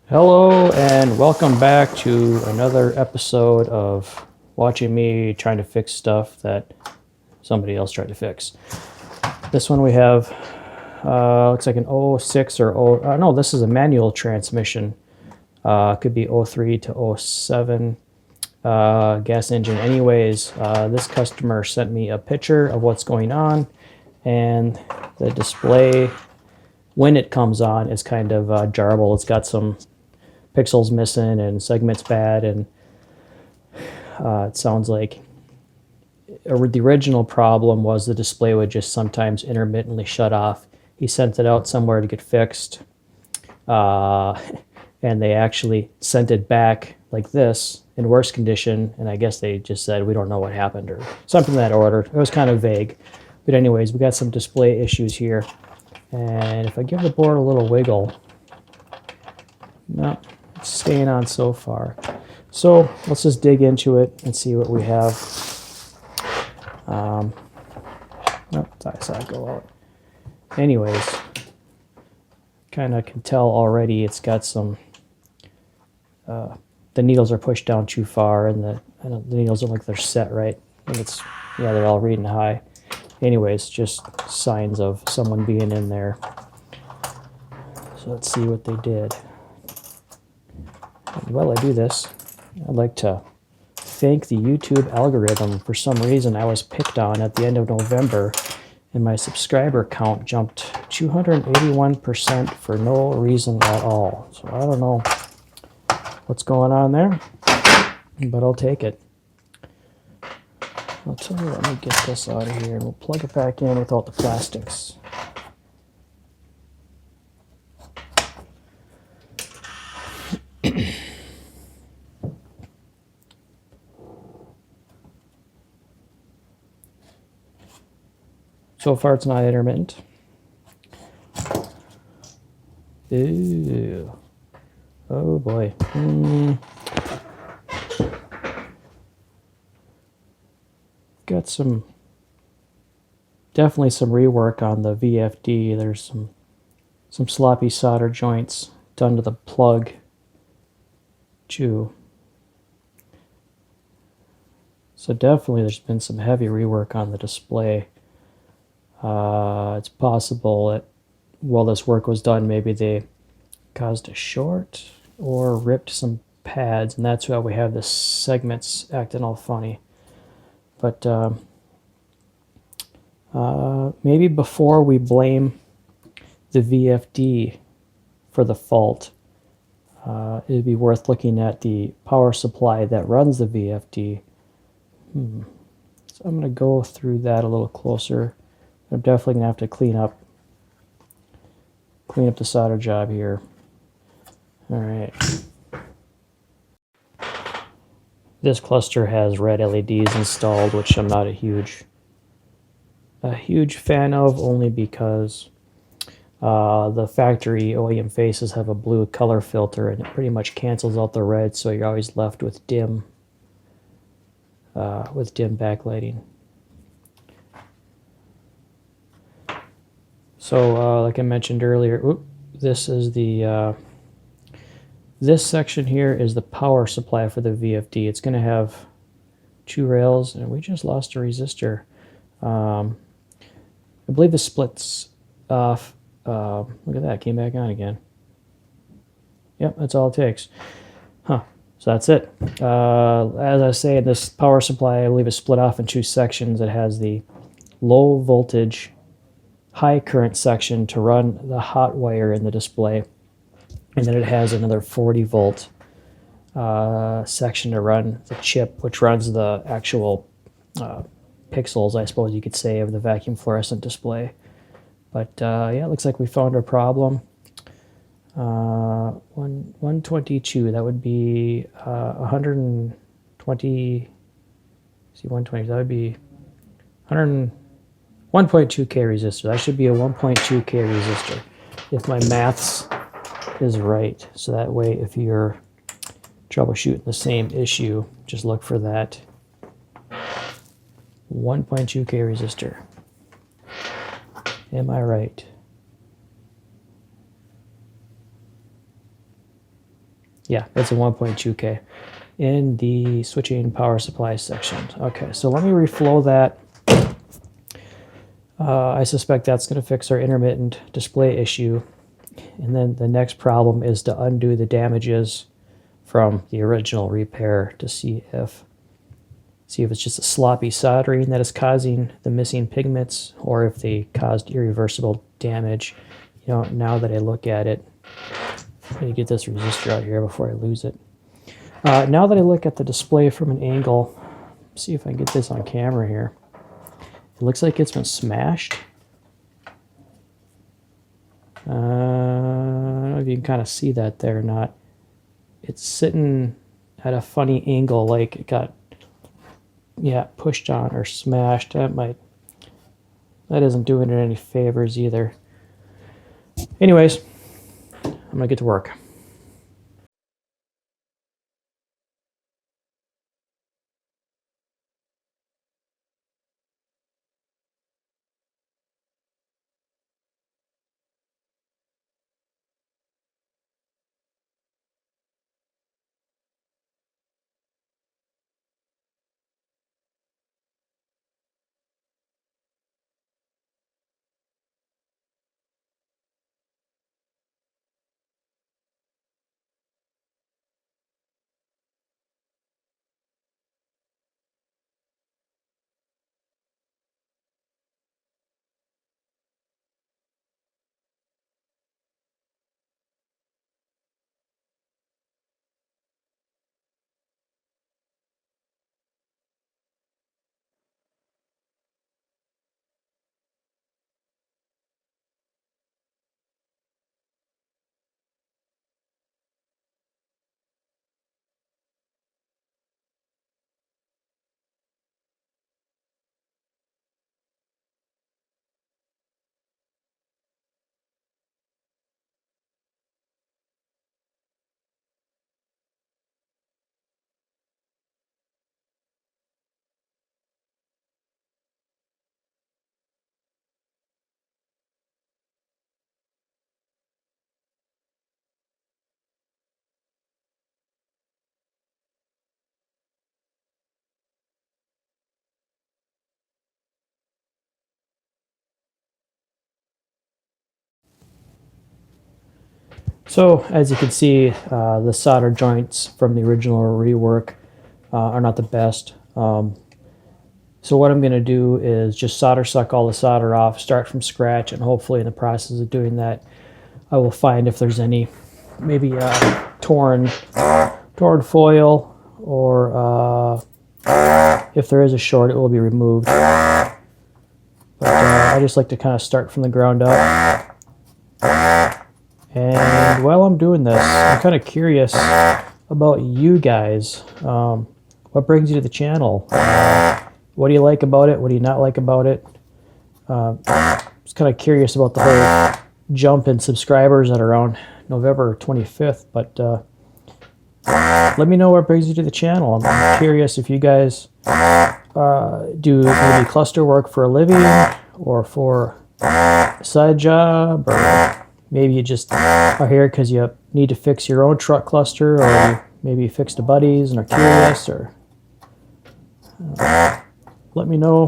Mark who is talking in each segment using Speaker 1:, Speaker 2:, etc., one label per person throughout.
Speaker 1: Hello and welcome back to another episode of watching me trying to fix stuff that somebody else tried to fix. This one we have looks like an '06 or no, this is a manual transmission. Could be '03 to '07 gas engine. Anyways, this customer sent me a picture of what's going on, and the display when it comes on is kind of jarble. It's got some pixels missing and segments bad, and it sounds like the original problem was the display would just sometimes intermittently shut off. He sent it out somewhere to get fixed, and they actually sent it back like this in worse condition, and I guess they just said we don't know what happened or something in that order. It was kind of vague, but anyways, we got some display issues here, and if I give the board a little wiggle, no, it's staying on so far. So let's just dig into it and see what we have. Nope, I saw it go out. Anyways, kind of can tell already it's got some, the needles are pushed down too far, and the needles don't look like they're set right. And it's, yeah, they're all reading high. Anyways, just signs of someone being in there. So let's see what they did. And while I do this, I'd like to thank the YouTube algorithm. For some reason, I was picked on at the end of November, and my subscriber count jumped 281% for no reason at all. So I don't know what's going on there, but I'll take it. I'll tell you, let me get this out of here, and we'll plug it back in without the plastics. So far, it's not intermittent. Ew. Oh boy. Got definitely some rework on the VFD. There's some sloppy solder joints done to the plug too. So definitely there's been some heavy rework on the display. It's possible that while this work was done, maybe they caused a short or ripped some pads, and that's why we have the segments acting all funny. But maybe before we blame the VFD for the fault, it'd be worth looking at the power supply that runs the VFD. So I'm going to go through that a little closer. I'm definitely going to have to clean up the solder job here. All right. This cluster has red LEDs installed, which I'm not a huge fan of, only because the factory OEM faces have a blue color filter, and it pretty much cancels out the red, so you're always left with dim backlighting. So, like I mentioned earlier, this is the this section here is the power supply for the VFD. It's going to have 2 rails, and we just lost a resistor. I believe the splits off. Look at that, it came back on again. Yep, that's all it takes. Huh. So that's it. As I say, this power supply, I believe, is split off in 2 sections. It has the low voltage high current section to run the hot wire in the display, and then it has another 40 volt section to run the chip, which runs the actual pixels, I suppose you could say, of the vacuum fluorescent display. But yeah, it looks like we found our problem. 122, that would be 120, see, 120, that would be 1.2K resistor. That should be a 1.2K resistor, if my maths is right. So that way, if you're troubleshooting the same issue, just look for that 1.2K resistor. Am I right? Yeah, it's a 1.2K in the switching power supply section. Okay, so let me reflow that. I suspect that's going to fix our intermittent display issue. And then the next problem is to undo the damages from the original repair to see if it's just a sloppy soldering that is causing the missing pigments, or if they caused irreversible damage. You know, now that I look at it, I'm going to get this resistor out here before I lose it. Now that I look at the display from an angle, see if I can get this on camera here. It looks like it's been smashed. I don't know if you can kind of see that there or not. It's sitting at a funny angle, like it got, yeah, pushed on or smashed. That isn't doing it any favors either. Anyways, I'm gonna get to work. So as you can see, the solder joints from the original rework are not the best. So what I'm going to do is just solder suck all the solder off, start from scratch, and hopefully in the process of doing that, I will find if there's any maybe torn foil, or if there is a short, it will be removed. But I just like to kind of start from the ground up. And while I'm doing this, I'm kind of curious about you guys. What brings you to the channel? What do you like about it? What do you not like about it? Just kind of curious about the whole jump in subscribers at around November 25th. But let me know what brings you to the channel. I'm curious if you guys do maybe cluster work for a living, or for a side job, or maybe you just are here because you need to fix your own truck cluster, or maybe you fixed a buddy's and are curious, or let me know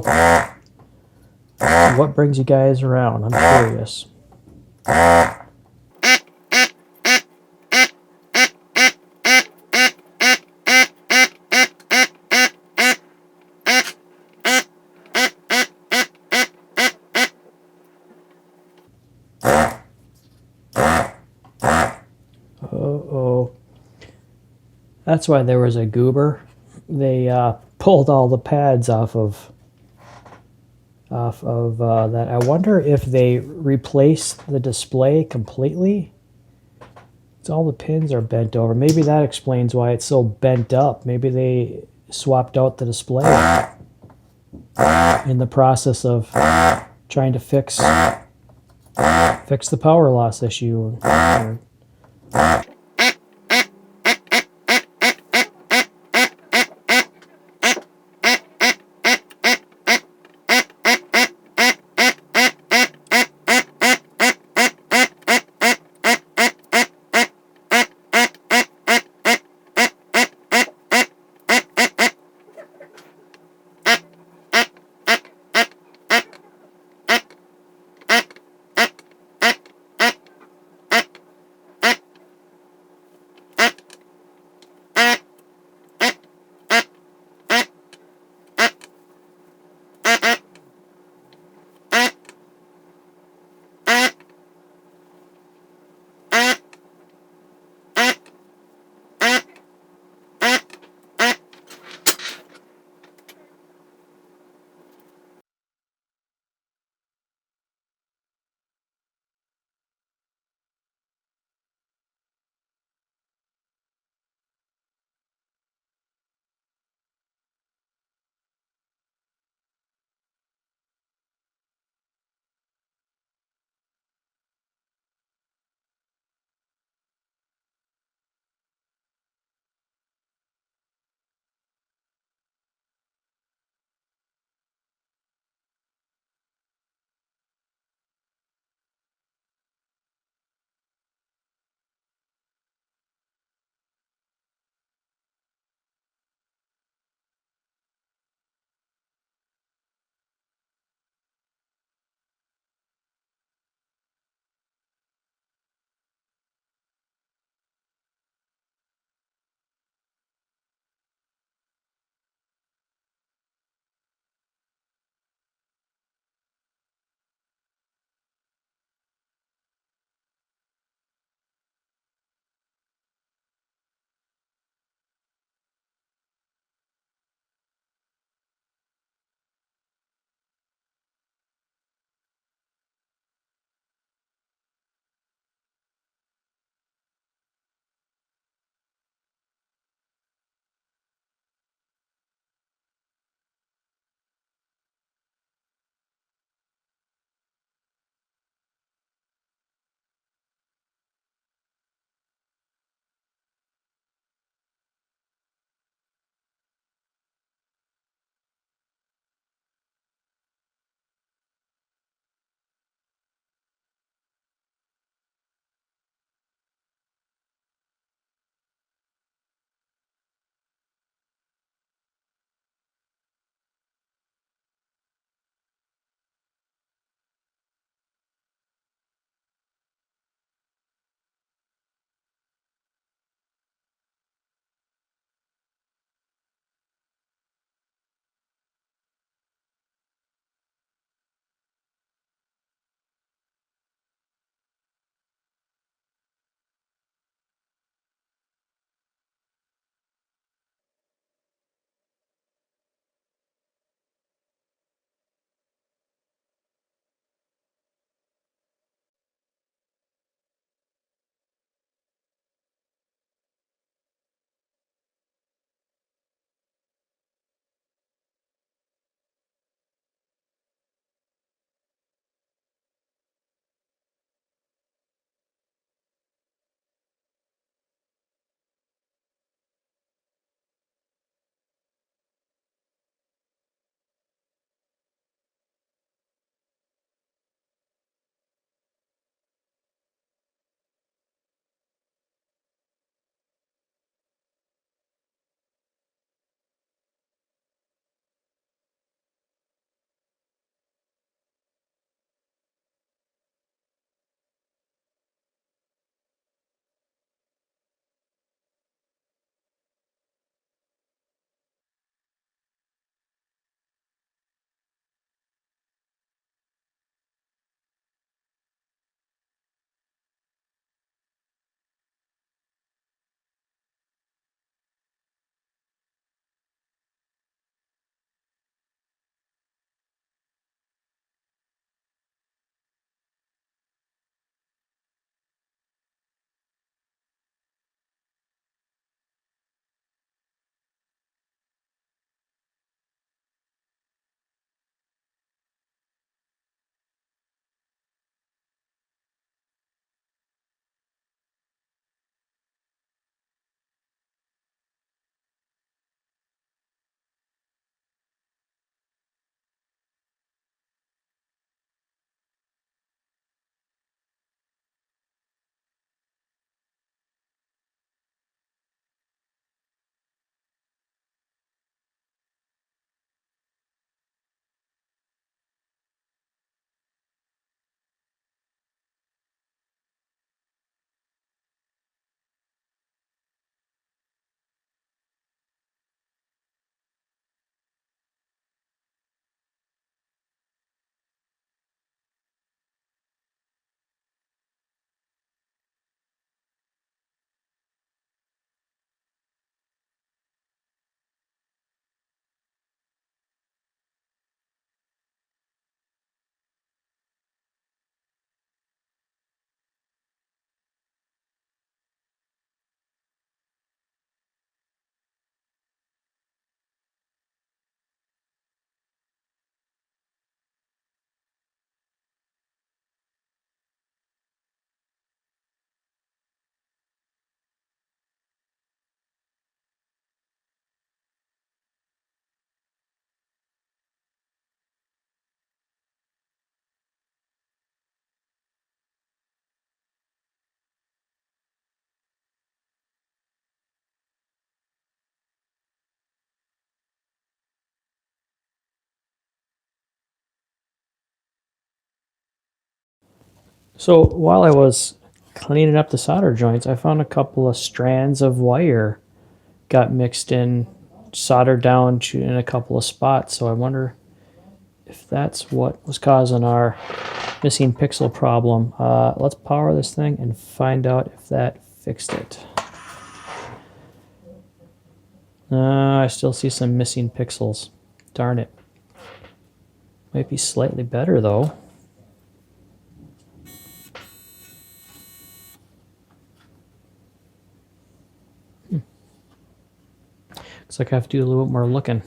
Speaker 1: what brings you guys around. I'm curious. Uh-oh. That's why there was a goober. They pulled all the pads off of that. I wonder if they replaced the display completely. So all the pins are bent over. Maybe that explains why it's so bent up. Maybe they swapped out the display in the process of trying to fix the power loss issue. So while I was cleaning up the solder joints, I found a couple of strands of wire got mixed in, soldered down in a couple of spots. So I wonder if that's what was causing our missing pixel problem. Let's power this thing and find out if that fixed it. I still see some missing pixels. Darn it. Might be slightly better though. Looks like I have to do a little bit more looking.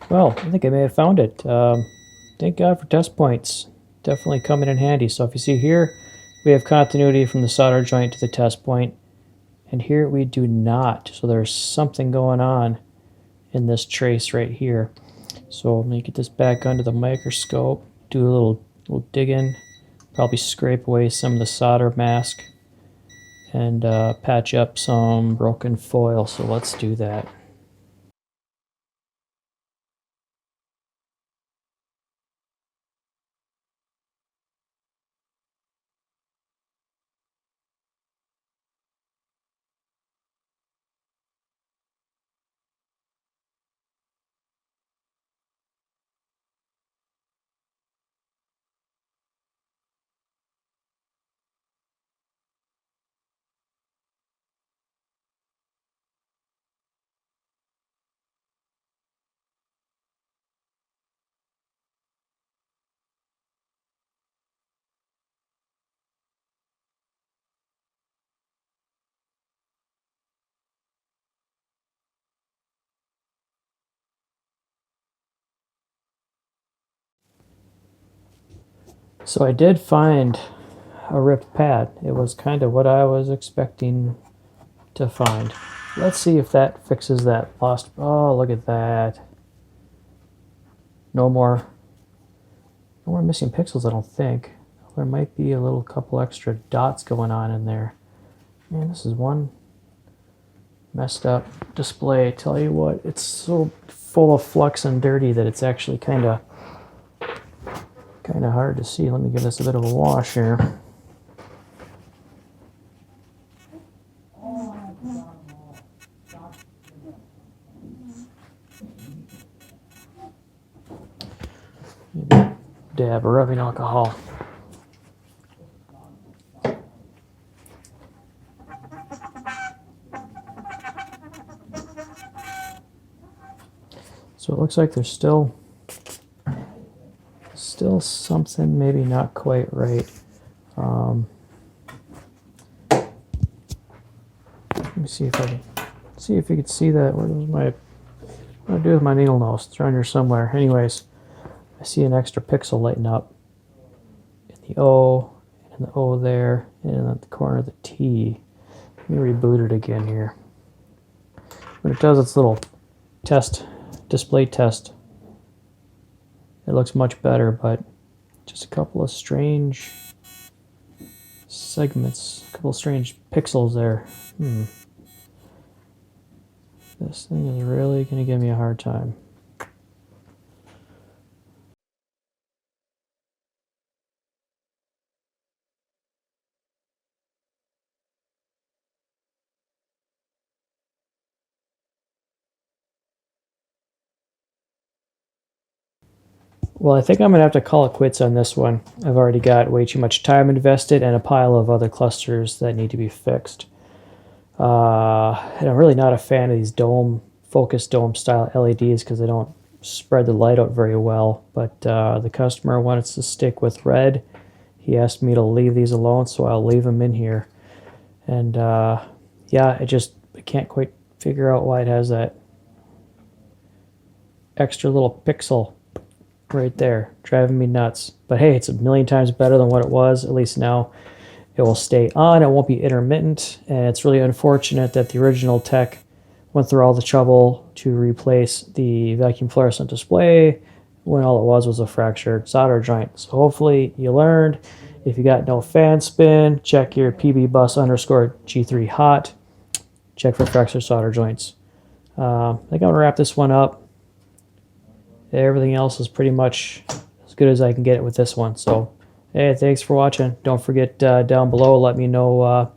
Speaker 1: Well, I think I may have found it. Thank God for test points. Definitely coming in handy. So if you see here, we have continuity from the solder joint to the test point. And here we do not. So there's something going on in this trace right here. So let me get this back under the microscope, do a little digging, probably scrape away some of the solder mask, and patch up some broken foil. So let's do that. So I did find a ripped pad. It was kind of what I was expecting to find. Let's see if that fixes that lost. Oh, look at that. No more missing pixels, I don't think. There might be a little couple extra dots going on in there. Man, this is one messed up display. Tell you what, it's so full of flux and dirty that it's actually kind of hard to see. Let me give this a bit of a wash here. Maybe a dab of rubbing alcohol. So it looks like there's still something maybe not quite right. Let me see if I can see if you could see that. What do I do with my needle nose? It's around here somewhere. Anyways, I see an extra pixel lighting up in the O, and in the O there, and at the corner of the T. Let me reboot it again here. When it does its little display test, it looks much better, but just a couple of strange segments, a couple of strange pixels there. This thing is really going to give me a hard time. Well, I think I'm going to have to call it quits on this one. I've already got way too much time invested and a pile of other clusters that need to be fixed. And I'm really not a fan of these focus dome style LEDs because they don't spread the light out very well. But the customer wanted to stick with red. He asked me to leave these alone, so I'll leave them in here. And yeah, I can't quite figure out why it has that extra little pixel right there, driving me nuts. But hey, it's a million times better than what it was. At least now it will stay on. It won't be intermittent. And it's really unfortunate that the original tech went through all the trouble to replace the vacuum fluorescent display when all it was a fractured solder joint. So hopefully you learned. If you got no fan spin, check your PB bus _ G3 hot. Check for fractured solder joints. I think I'm gonna wrap this one up. Everything else is pretty much as good as I can get it with this one. So, hey, thanks for watching. Don't forget down below, let me know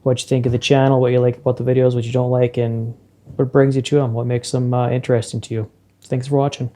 Speaker 1: what you think of the channel, what you like about the videos, what you don't like, and what brings you to them, what makes them interesting to you. Thanks for watching.